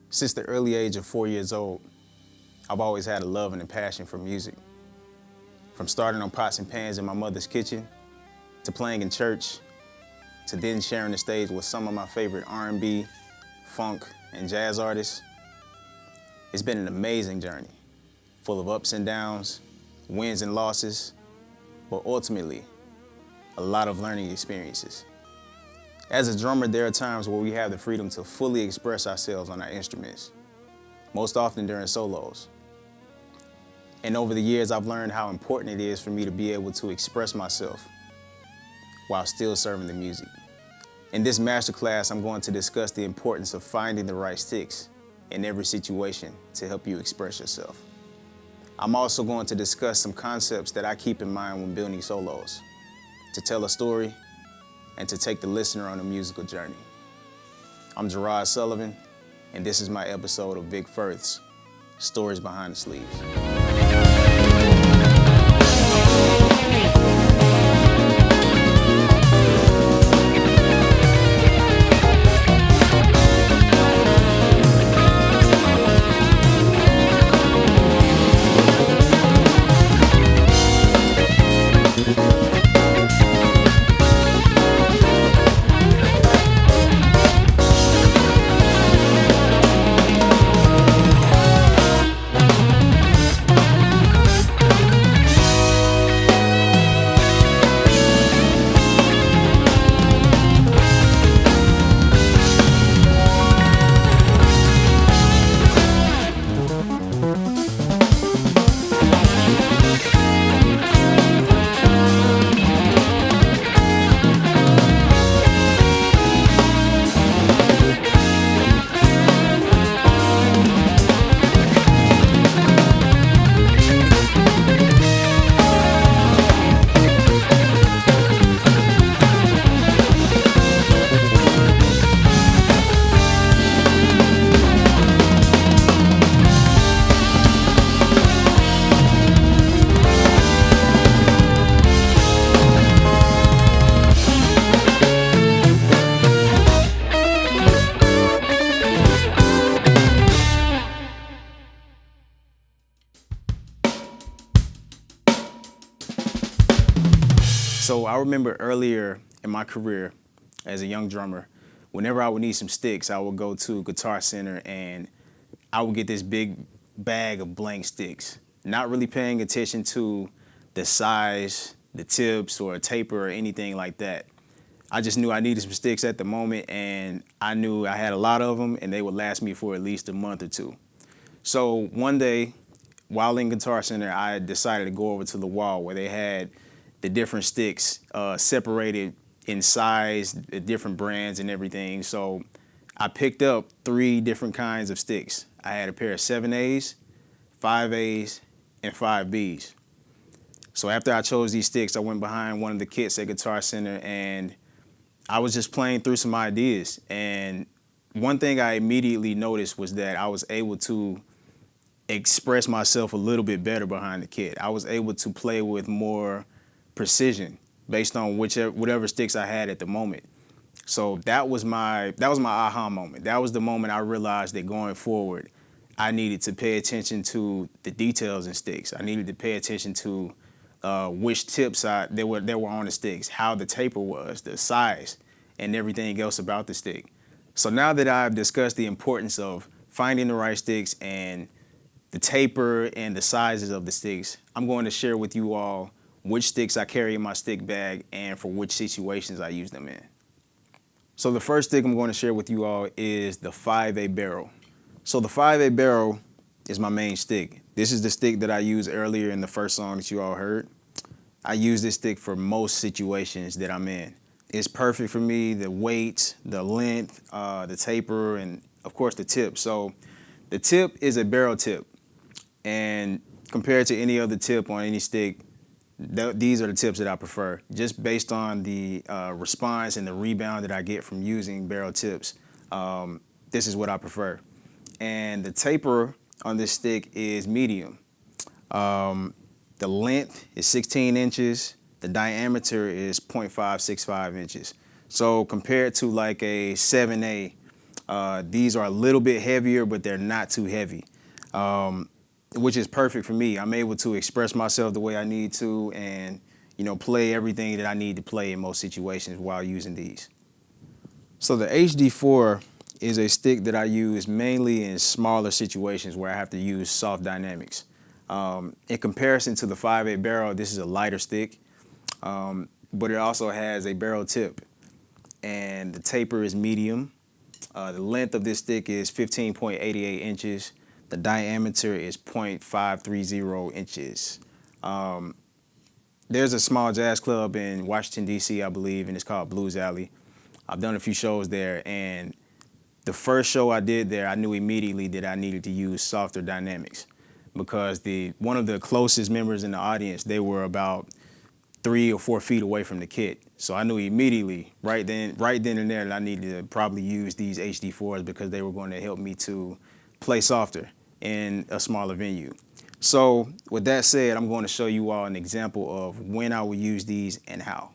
Since the early age of 4 years old, I've always had a love and a passion for music. From starting on pots and pans in my mother's kitchen, to playing in church, to then sharing the stage with some of my favorite R&B, funk, and jazz artists. It's been an amazing journey, full of ups and downs, wins and losses, but ultimately, a lot of learning experiences. As a drummer, there are times where we have the freedom to fully express ourselves on our instruments, most often during solos. And over the years, I've learned how important it is for me to be able to express myself while still serving the music. In this masterclass, I'm going to discuss the importance of finding the right sticks in every situation to help you express yourself. I'm also going to discuss some concepts that I keep in mind when building solos, to tell a story and to take the listener on a musical journey. I'm Jerrod Sullivan, and this is my episode of Vic Firth's Stories Behind the Sleeves. So I remember earlier in my career as a young drummer, whenever I would need some sticks, I would go to Guitar Center and I would get this big bag of blank sticks, not really paying attention to the size, the tips, or a taper or anything like that. I just knew I needed some sticks at the moment, and I knew I had a lot of them and they would last me for at least a month or two. So one day, while in Guitar Center, I decided to go over to the wall where they had the different sticks separated in size, the different brands and everything. So I picked up 3 different kinds of sticks. I had a pair of 7As, 5As, and 5Bs. So after I chose these sticks, I went behind one of the kits at Guitar Center and I was just playing through some ideas. And one thing I immediately noticed was that I was able to express myself a little bit better behind the kit. I was able to play with more precision based on whatever sticks I had at the moment. So that was my aha moment. That was the moment I realized that going forward, I needed to pay attention to the details in sticks. I needed to pay attention to which tips they were on the sticks, how the taper was, the size, and everything else about the stick. So now that I've discussed the importance of finding the right sticks and the taper and the sizes of the sticks, I'm going to share with you all which sticks I carry in my stick bag and for which situations I use them in. So the first stick I'm going to share with you all is the 5A barrel. So the 5A barrel is my main stick. This is the stick that I used earlier in the first song that you all heard. I use this stick for most situations that I'm in. It's perfect for me, the weight, the length, the taper, and of course the tip. So the tip is a barrel tip, and compared to any other tip on any stick, these are the tips that I prefer, just based on the response and the rebound that I get from using barrel tips. This is what I prefer. And the taper on this stick is medium. The length is 16 inches. The diameter is 0.565 inches. So compared to like a 7A, These are a little bit heavier, but they're not too heavy, which is perfect for me. I'm able to express myself the way I need to and, play everything that I need to play in most situations while using these. So the HD4 is a stick that I use mainly in smaller situations where I have to use soft dynamics. In comparison to the 5/8 barrel, this is a lighter stick, but it also has a barrel tip, and the taper is medium. The length of this stick is 15.88 inches. The diameter is 0.530 inches. There's a small jazz club in Washington, D.C., I believe, and it's called Blues Alley. I've done a few shows there, and the first show I did there, I knew immediately that I needed to use softer dynamics because one of the closest members in the audience, they were about 3 or 4 feet away from the kit. So I knew immediately, right then and there, that I needed to probably use these HD4s because they were going to help me to play softer in a smaller venue. So with that said, I'm going to show you all an example of when I will use these and how.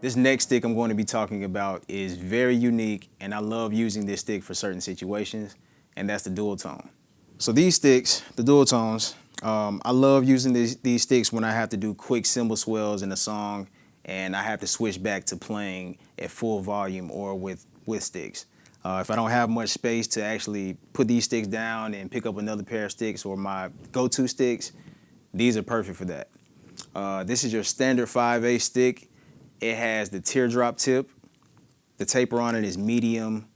This next stick I'm going to be talking about is very unique, and I love using this stick for certain situations, and that's the dual tone. So these sticks, the dual tones, I love using these sticks when I have to do quick cymbal swells in a song and I have to switch back to playing at full volume or with sticks. If I don't have much space to actually put these sticks down and pick up another pair of sticks or my go-to sticks, these are perfect for that. This is your standard 5/8 stick. It has the teardrop tip. The taper on it is medium.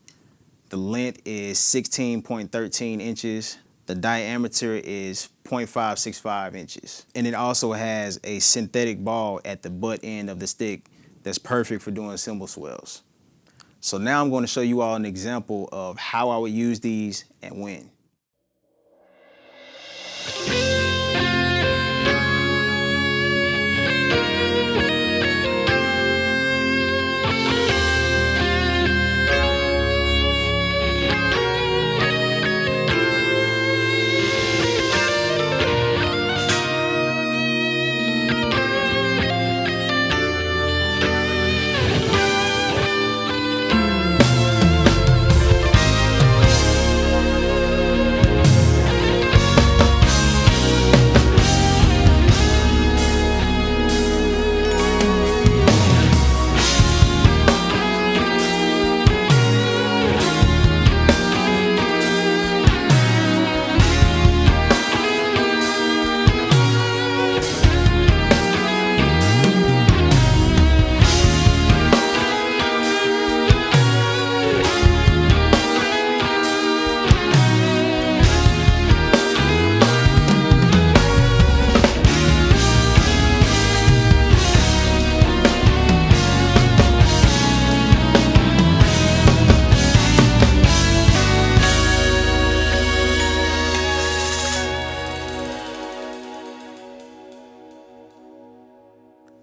The length is 16.13 inches. The diameter is 0.565 inches. And it also has a synthetic ball at the butt end of the stick that's perfect for doing cymbal swells. So now I'm going to show you all an example of how I would use these and when.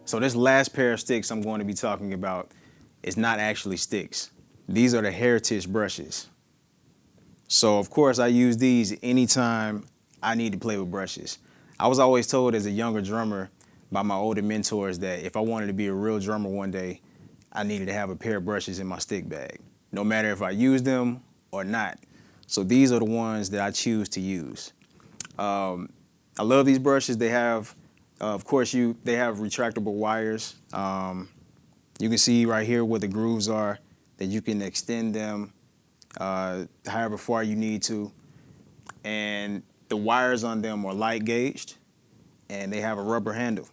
So this last pair of sticks I'm going to be talking about is not actually sticks. These are the Heritage brushes. So of course I use these anytime I need to play with brushes. I was always told as a younger drummer by my older mentors that if I wanted to be a real drummer one day, I needed to have a pair of brushes in my stick bag, no matter if I use them or not. So these are the ones that I choose to use. I love these brushes. They have, of course, they have retractable wires. You can see right here where the grooves are that you can extend them however far you need to. And the wires on them are light gauged. and they have a rubber handle.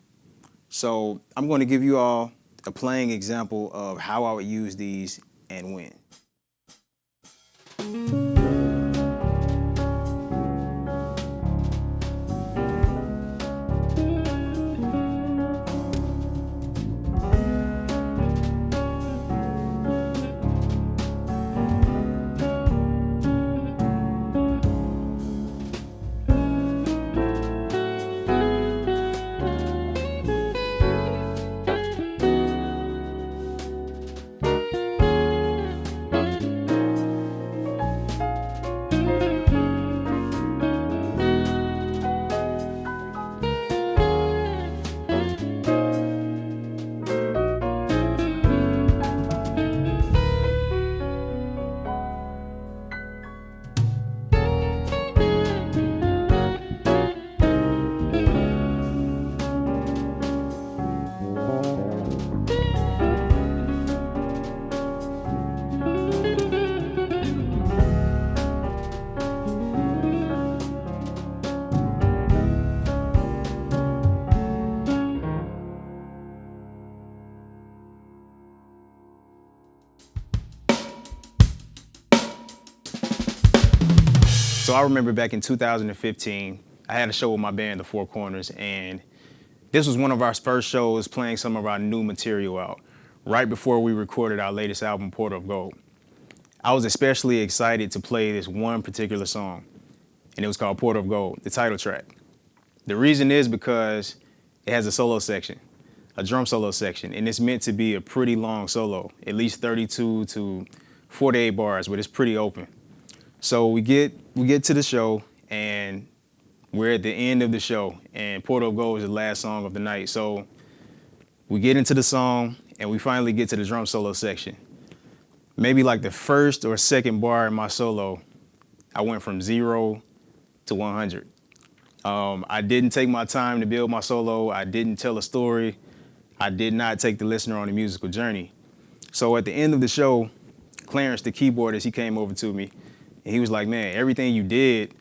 So I'm going to give you all a playing example of how I would use these and when. So I remember back in 2015, I had a show with my band, the Korners, and this was one of our first shows playing some of our new material out, right before we recorded our latest album, Port of Gold. I was especially excited to play this one particular song, and it was called Port of Gold, the title track. The reason is because it has a solo section, a drum solo section, and it's meant to be a pretty long solo, at least 32 to 48 bars, but it's pretty open. So we get to the show, and we're at the end of the show, and Port of Gold is the last song of the night. So we get into the song, and we finally get to the drum solo section. Maybe like the first or second bar in my solo, I went from 0 to 100. I didn't take my time to build my solo. I didn't tell a story. I did not take the listener on a musical journey. So at the end of the show, Clarence, the keyboardist, he came over to me, and he was like, man, everything you did,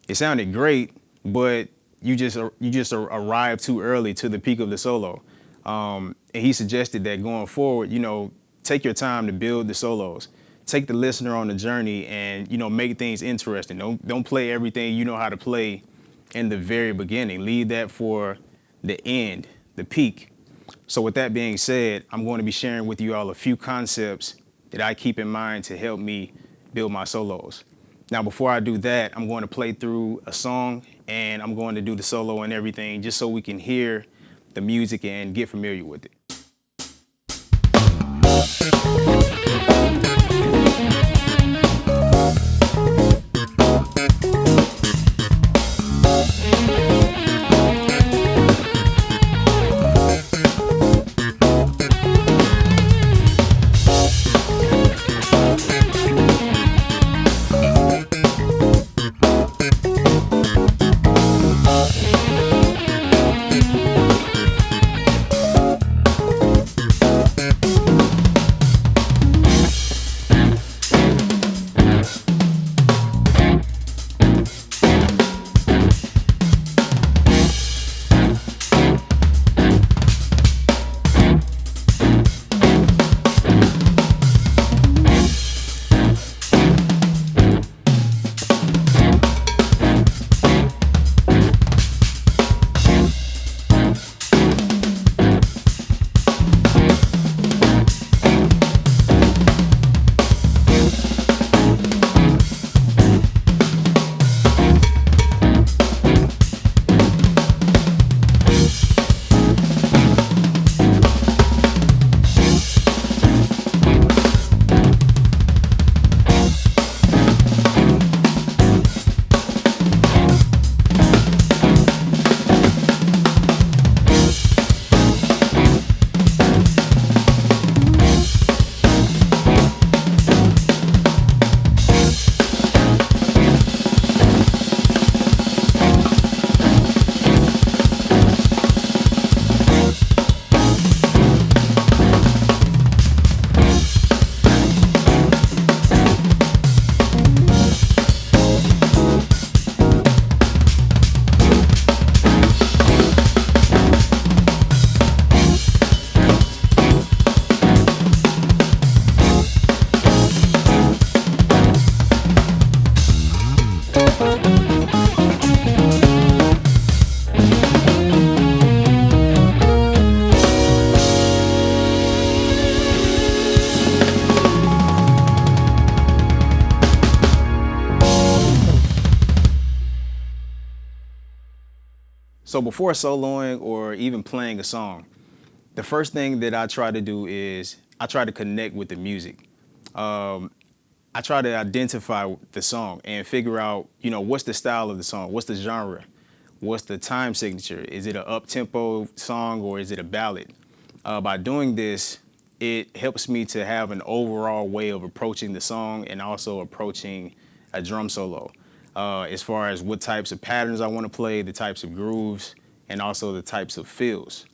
it sounded great, but you just arrived too early to the peak of the solo. And he suggested that going forward, take your time to build the solos. Take the listener on the journey and, make things interesting. Don't play everything you know how to play in the very beginning. Leave that for the end, the peak. So with that being said, I'm going to be sharing with you all a few concepts that I keep in mind to help me build my solos. Now, before I do that, I'm going to play through a song, and I'm going to do the solo and everything just so we can hear the music and get familiar with it. So before soloing or even playing a song, the first thing that I try to do is I try to connect with the music. I try to identify the song and figure out, what's the style of the song, what's the genre, what's the time signature. Is it an up-tempo song or is it a ballad? By doing this, it helps me to have an overall way of approaching the song and also approaching a drum solo. As far as what types of patterns I want to play, the types of grooves, and also the types of feels.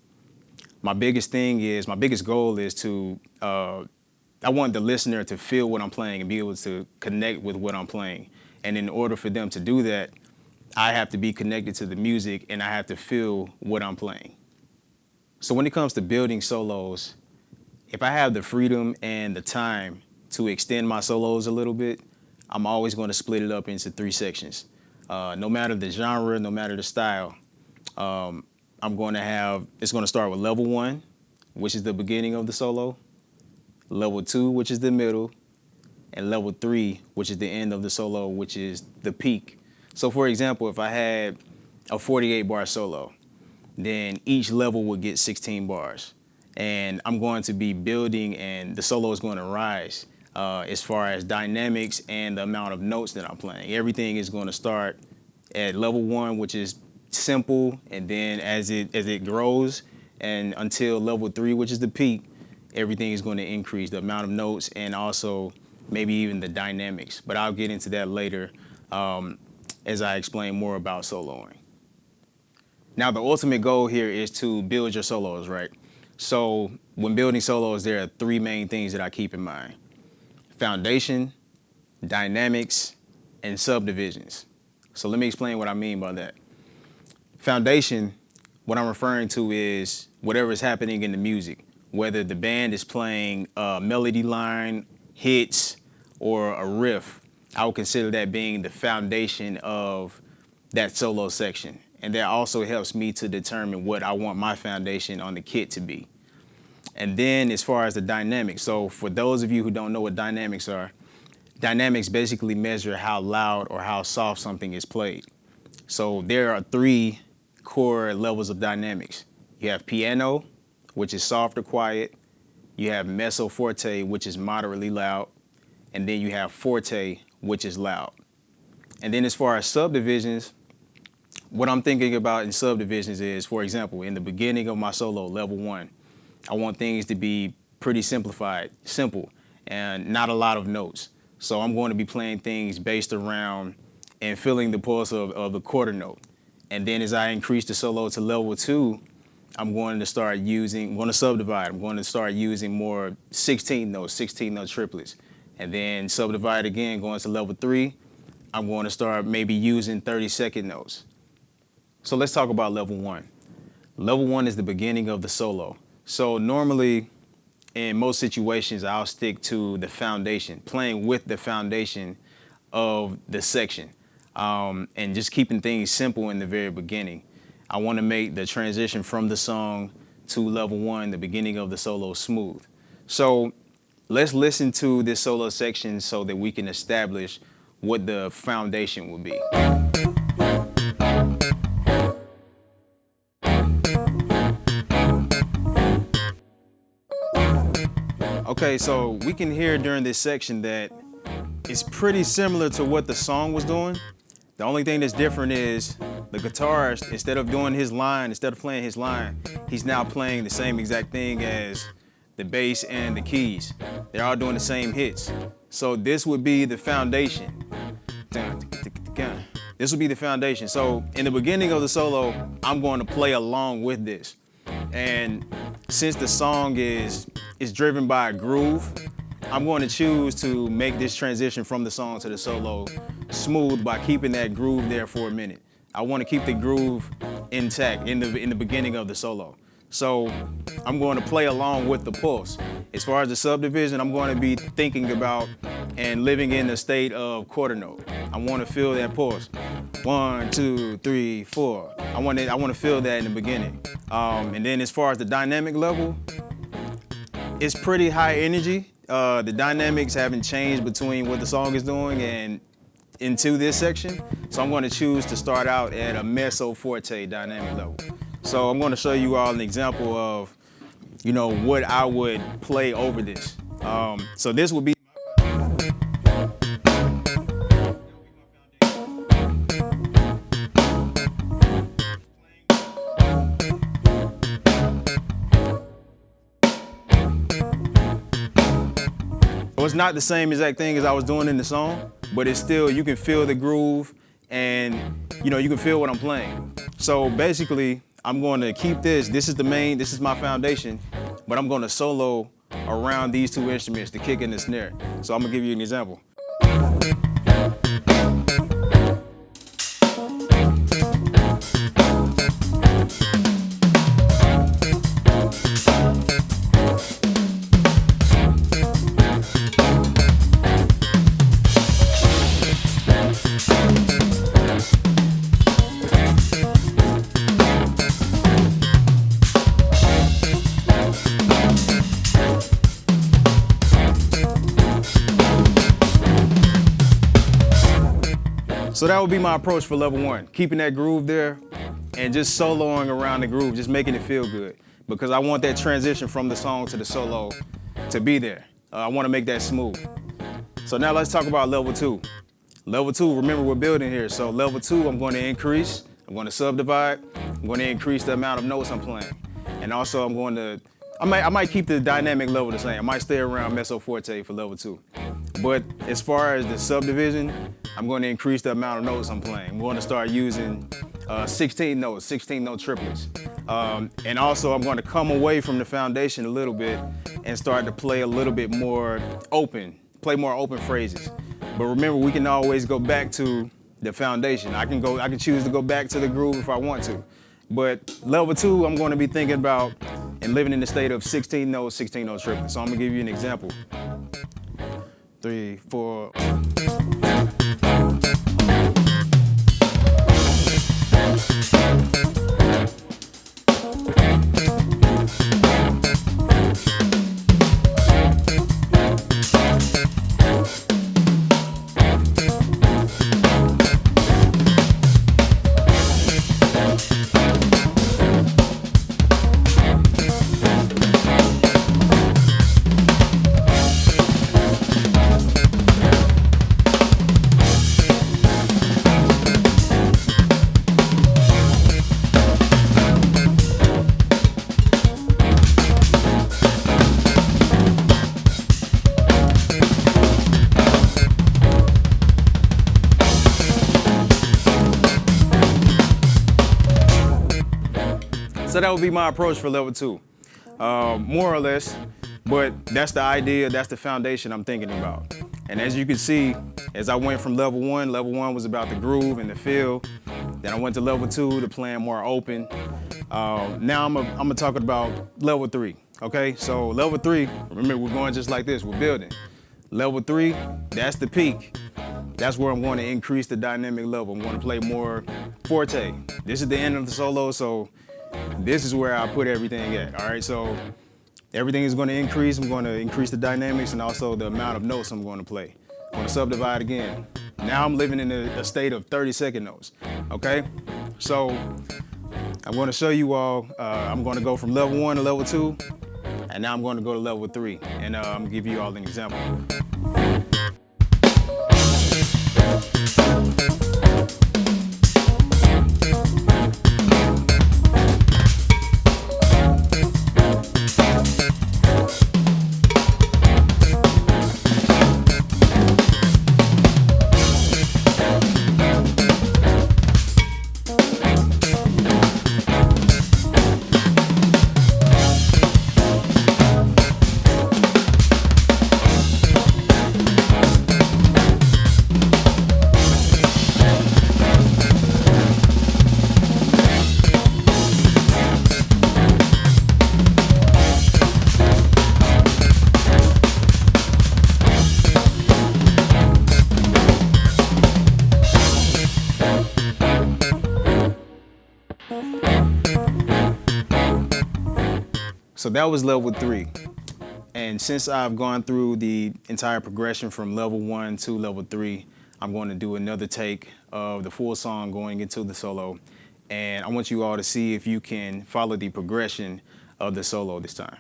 My biggest goal is to, I want the listener to feel what I'm playing and be able to connect with what I'm playing. And in order for them to do that, I have to be connected to the music and I have to feel what I'm playing. So when it comes to building solos, if I have the freedom and the time to extend my solos a little bit, I'm always going to split it up into 3 sections. No matter the genre, no matter the style, it's going to start with level 1, which is the beginning of the solo, level 2, which is the middle, and level 3, which is the end of the solo, which is the peak. So for example, if I had a 48 bar solo, then each level would get 16 bars. And I'm going to be building and the solo is going to rise as far as dynamics and the amount of notes that I'm playing. Everything is going to start at level 1, which is simple, and then as it grows and until level 3, which is the peak, everything is going to increase, the amount of notes and also maybe even the dynamics. But I'll get into that later as I explain more about soloing. Now, the ultimate goal here is to build your solos, right? So when building solos, there are 3 main things that I keep in mind: foundation, dynamics, and subdivisions. So let me explain what I mean by that. Foundation, what I'm referring to is whatever is happening in the music, whether the band is playing a melody line, hits, or a riff. I would consider that being the foundation of that solo section. And that also helps me to determine what I want my foundation on the kit to be. And then as far as the dynamics, so for those of you who don't know what dynamics are, dynamics basically measure how loud or how soft something is played. So there are 3 core levels of dynamics. You have piano, which is soft or quiet. You have mezzo forte, which is moderately loud. And then you have forte, which is loud. And then as far as subdivisions, what I'm thinking about in subdivisions is, for example, in the beginning of my solo, level 1, I want things to be pretty simple, and not a lot of notes. So I'm going to be playing things based around and feeling the pulse of the quarter note. And then as I increase the solo to level 2, I'm going to start subdivide. I'm going to start using more 16 note triplets. And then subdivide again, going to level 3, I'm going to start maybe using 30-second notes. So let's talk about level 1. Level 1 is the beginning of the solo. So normally, in most situations, I'll stick to the foundation, playing with the foundation of the section, and just keeping things simple in the very beginning. I want to make the transition from the song to level 1, the beginning of the solo, smooth. So let's listen to this solo section so that we can establish what the foundation will be. Okay, so we can hear during this section that it's pretty similar to what the song was doing. The only thing that's different is the guitarist, instead of playing his line, he's now playing the same exact thing as the bass and the keys. They're all doing the same hits. So this would be the foundation. This would be the foundation. So in the beginning of the solo, I'm going to play along with this. And since the song is driven by a groove, I'm going to choose to make this transition from the song to the solo smooth by keeping that groove there for a minute. I want to keep the groove intact in the beginning of the solo. So I'm going to play along with the pulse. As far as the subdivision, I'm going to be thinking about and living in a state of quarter note. I want to feel that pulse. 1, 2, 3, 4. I want to feel that in the beginning. And then as far as the dynamic level, it's pretty high energy. The dynamics haven't changed between what the song is doing and into this section. So I'm going to choose to start out at a mezzo forte dynamic level. So I'm going to show you all an example of, what I would play over this. So this would be. It's not the same exact thing as I was doing in the song, but it's still, you can feel the groove and you can feel what I'm playing. So basically, I'm going to keep this. This is the main, this is my foundation, but I'm going to solo around these two instruments, the kick and the snare. So I'm going to give you an example. So that would be my approach for level one, keeping that groove there and just soloing around the groove, just making it feel good. Because I want that transition from the song to the solo to be there. I want to make that smooth. So now let's talk about level two. Level two, remember we're building here. So level two, I'm going to increase, I'm going to subdivide, I'm going to increase the amount of notes I'm playing. And also I'm going to, I might keep the dynamic level the same. I might stay around mezzo forte for level two. But as far as the subdivision, I'm going to increase the amount of notes I'm playing. I'm going to start using 16 notes, 16 note triplets. And also I'm going to come away from the foundation a little bit and start to play a little bit more open, play more open phrases. But remember, we can always go back to the foundation. I can choose to go back to the groove if I want to. But level two, I'm going to be thinking about and living in the state of 16 note triplets. So I'm going to give you an example. 3, 4. So that would be my approach for level two, more or less, but that's the idea, that's the foundation I'm thinking about. And as you can see, as I went from level one was about the groove and the feel. Then I went to level two to playing more open. Now I'm gonna talk about level three, okay? So level three, remember we're going just like this, we're building. Level three, that's the peak. That's where I'm going to increase the dynamic level. I'm going to play more forte. This is the end of the solo, so this is where I put everything at, all right? So everything is going to increase. I'm going to increase the dynamics and also the amount of notes I'm going to play. I'm going to subdivide again. Now I'm living in a state of 30-second notes, okay? So I'm going to show you all, I'm going to go from level one to level two, and now I'm going to go to level three, and I'm going to give you all an example. So that was level three. And since I've gone through the entire progression from level one to level three, I'm going to do another take of the full song going into the solo. And I want you all to see if you can follow the progression of the solo this time.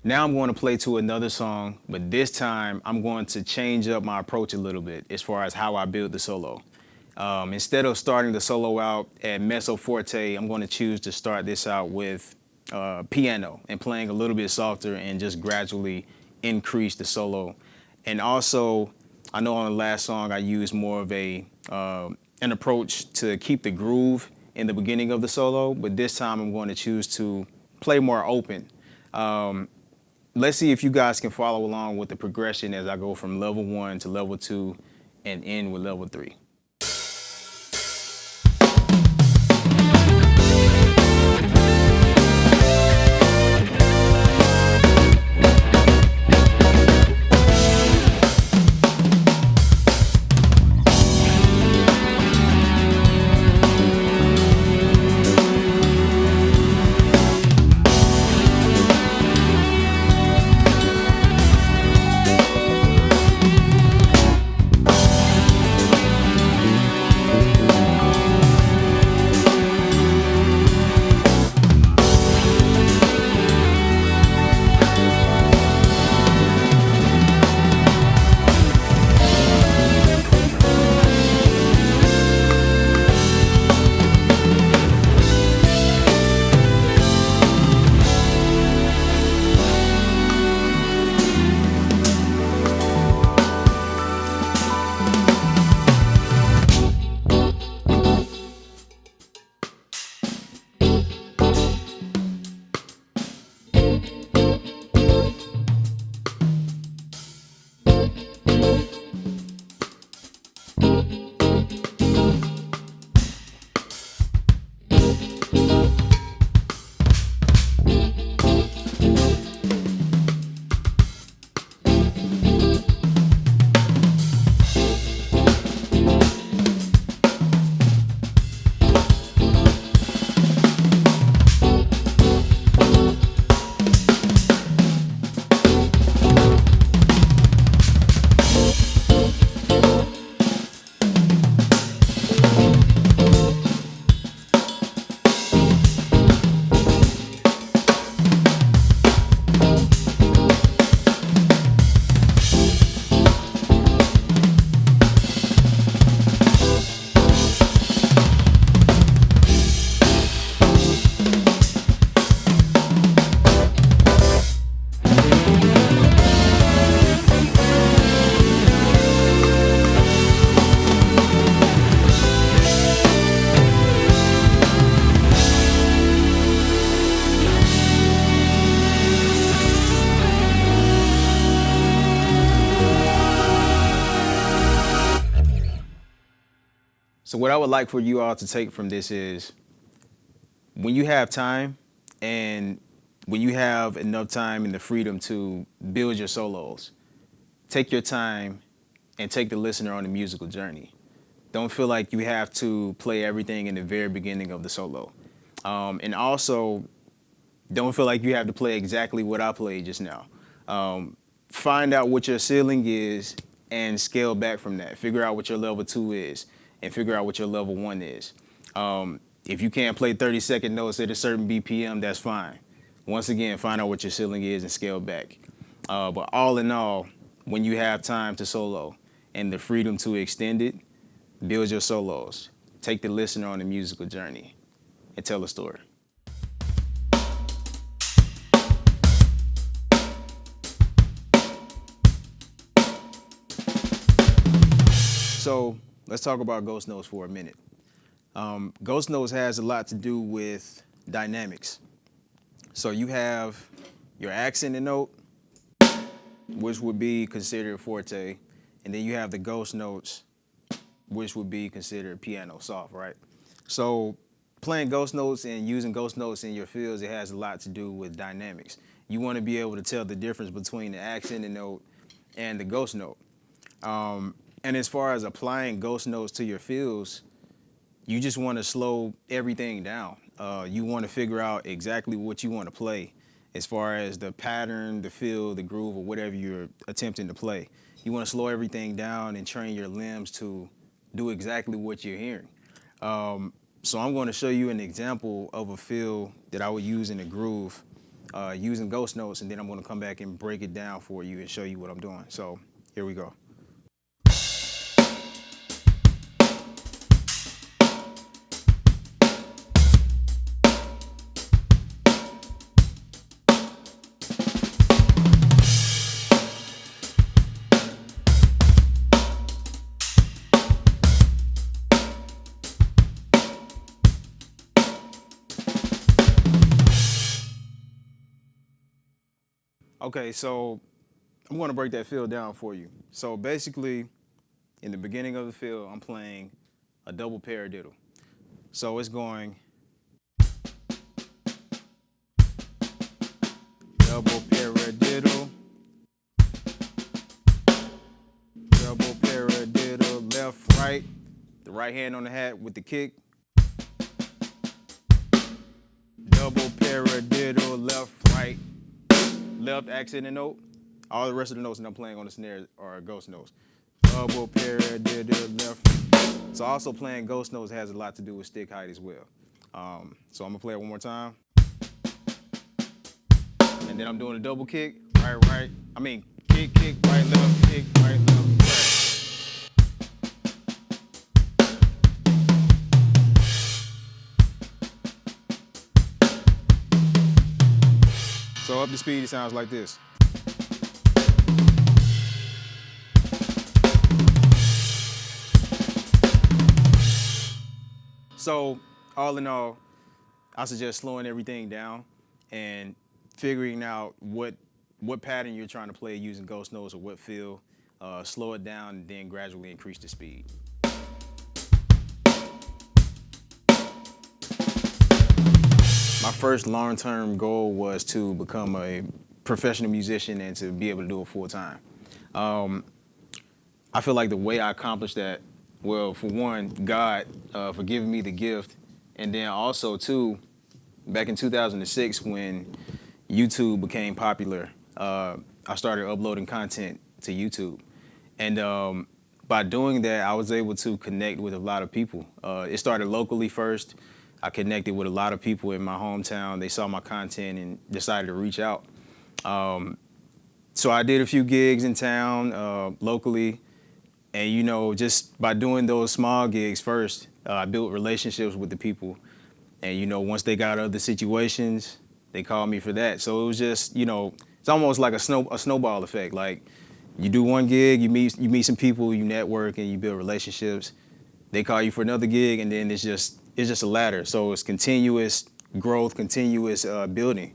Now I'm going to play to another song, but this time I'm going to change up my approach a little bit as far as how I build the solo. Instead of starting the solo out at mezzo forte, I'm going to choose to start this out with piano and playing a little bit softer and just gradually increase the solo. And also, I know on the last song I used more of an approach to keep the groove in the beginning of the solo, but this time I'm going to choose to play more open. Let's see if you guys can follow along with the progression as I go from level 1 to level 2 and end with level 3. So what I would like for you all to take from this is when you have time and when you have enough time and the freedom to build your solos, take your time and take the listener on a musical journey. Don't feel like you have to play everything in the very beginning of the solo. And also, don't feel like you have to play exactly what I played just now. Find out what your ceiling is and scale back from that. Figure out what your level 2 is and figure out what your level 1 is. If you can't play 30-second notes at a certain BPM, that's fine. Once again, find out what your ceiling is and scale back. But all in all, when you have time to solo and the freedom to extend it, build your solos. Take the listener on a musical journey and tell a story. So let's talk about ghost notes for a minute. Ghost notes has a lot to do with dynamics. So you have your accented note, which would be considered forte, and then you have the ghost notes, which would be considered piano soft, right? So playing ghost notes and using ghost notes in your fields, it has a lot to do with dynamics. You want to be able to tell the difference between the accented note and the ghost note. And as far as applying ghost notes to your fills, you just want to slow everything down. You want to figure out exactly what you want to play as far as the pattern, the feel, the groove, or whatever you're attempting to play. You want to slow everything down and train your limbs to do exactly what you're hearing. So I'm going to show you an example of a fill that I would use in a groove using ghost notes, and then I'm going to come back and break it down for you and show you what I'm doing. So here we go. Okay, so I'm going to break that fill down for you. So basically, in the beginning of the fill, I'm playing a double paradiddle. So it's going double paradiddle, double paradiddle, left, right, the right hand on the hat with the kick, double paradiddle, left, right, left accented note. All the rest of the notes that I'm playing on the snare are ghost notes. Double paradiddle, left. So also playing ghost notes has a lot to do with stick height as well. So I'm gonna play it one more time. And then I'm doing a double kick, right, right. I mean, kick, kick, right, left, kick, right, left, right. So up to speed, it sounds like this. So all in all, I suggest slowing everything down and figuring out what pattern you're trying to play using ghost notes or what feel. Slow it down and then gradually increase the speed. My first long-term goal was to become a professional musician and to be able to do it full-time. I feel like the way I accomplished that, well, for one, God for giving me the gift, and then also, too, back in 2006 when YouTube became popular, I started uploading content to YouTube. And by doing that, I was able to connect with a lot of people. It started locally first. I connected with a lot of people in my hometown. They saw my content and decided to reach out. So I did a few gigs in town locally. And, you know, just by doing those small gigs first, I built relationships with the people. And, you know, once they got other situations, they called me for that. So it was just, you know, it's almost like a snowball effect. Like you do one gig, you meet some people, you network and you build relationships. They call you for another gig, and then it's just a ladder. So it's continuous growth, continuous building.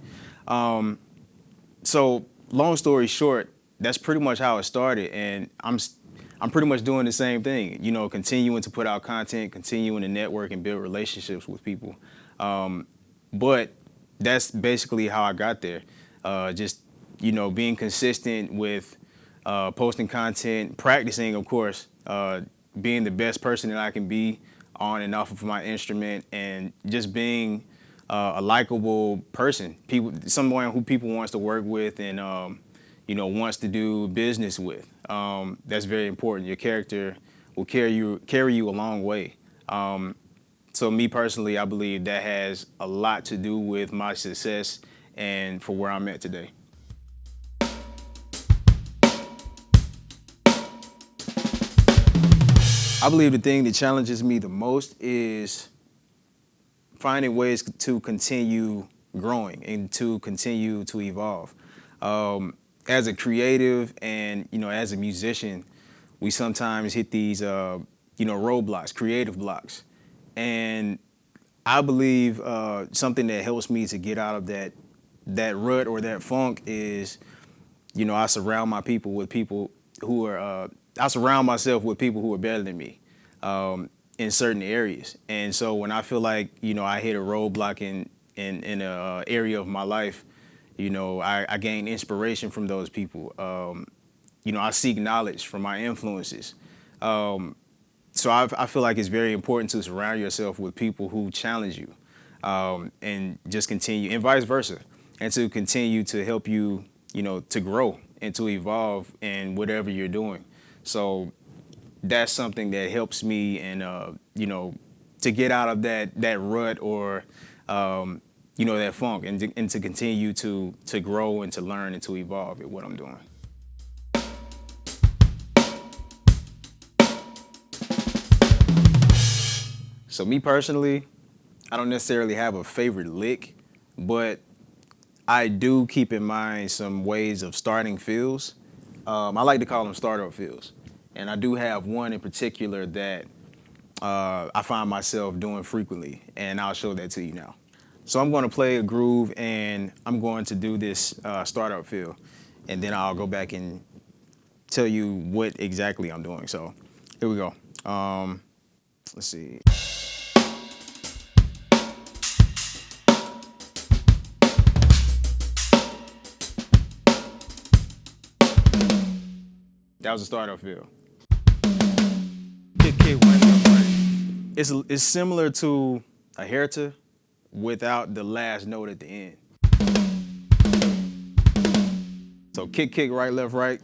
So long story short, that's pretty much how it started. And I'm I'm pretty much doing the same thing, you know, continuing to put out content, continuing to network and build relationships with people. But that's basically how I got there. Just, you know, being consistent with posting content, practicing, of course, being the best person that I can be on and off of my instrument, and just being a likable person, someone who people wants to work with and you know, wants to do business with. That's very important. Your character will carry you a long way. So me personally, I believe that has a lot to do with my success and for where I'm at today. I believe the thing that challenges me the most is finding ways to continue growing and to continue to evolve. As a creative and, you know, as a musician, we sometimes hit these, you know, roadblocks, creative blocks. And I believe something that helps me to get out of that rut or that funk is, you know, I surround myself with people who are better than me in certain areas. And so when I feel like, you know, I hit a roadblock in an area of my life, you know, I gain inspiration from those people. You know, I seek knowledge from my influences. So I feel like it's very important to surround yourself with people who challenge you and just continue, and vice versa, and to continue to help you, you know, to grow and to evolve in whatever you're doing. So that's something that helps me, and you know, to get out of that rut or you know, that funk, and to continue to grow and to learn and to evolve at what I'm doing. So me personally, I don't necessarily have a favorite lick, but I do keep in mind some ways of starting fills. I like to call them startup fills. And I do have one in particular that I find myself doing frequently, and I'll show that to you now. So I'm going to play a groove, and I'm going to do this startup fill, and then I'll go back and tell you what exactly I'm doing. So here we go. Let's see. That was a startup fill. Kick, wind up, right. It's similar to a herta without the last note at the end. So kick, right, left, right.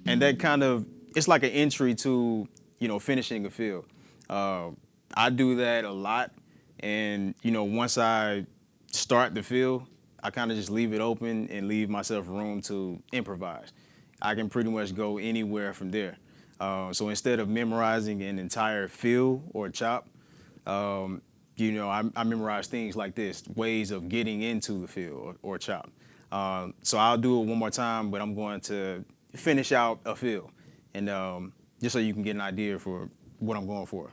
And that kind of, it's like an entry to, you know, finishing a fill. I do that a lot. And, you know, once I start the fill, I kind of just leave it open and leave myself room to improvise. I can pretty much go anywhere from there. So instead of memorizing an entire fill or chop, you know, I memorize things like this, ways of getting into the fill or chop. So I'll do it one more time, but I'm going to finish out a fill, and just so you can get an idea for what I'm going for.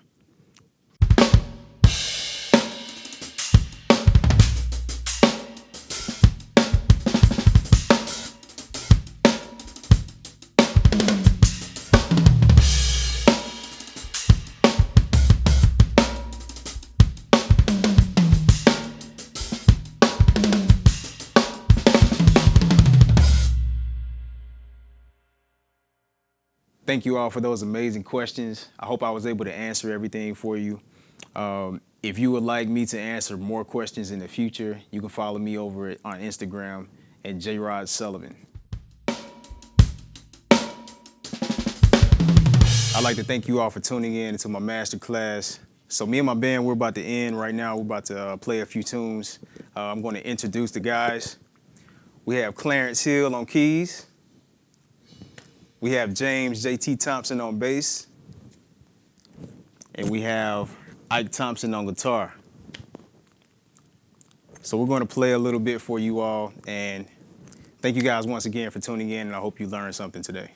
Thank you all for those amazing questions. I hope I was able to answer everything for you. If you would like me to answer more questions in the future, you can follow me over on Instagram at Jerrod Sullivan. I'd like to thank you all for tuning in to my masterclass. So me and my band, we're about to end right now. We're about to play a few tunes. I'm going to introduce the guys. We have Clarence Hill on keys. We have James JT Thompson on bass. And we have Ike Thompson on guitar. So we're going to play a little bit for you all. And thank you guys once again for tuning in, and I hope you learned something today.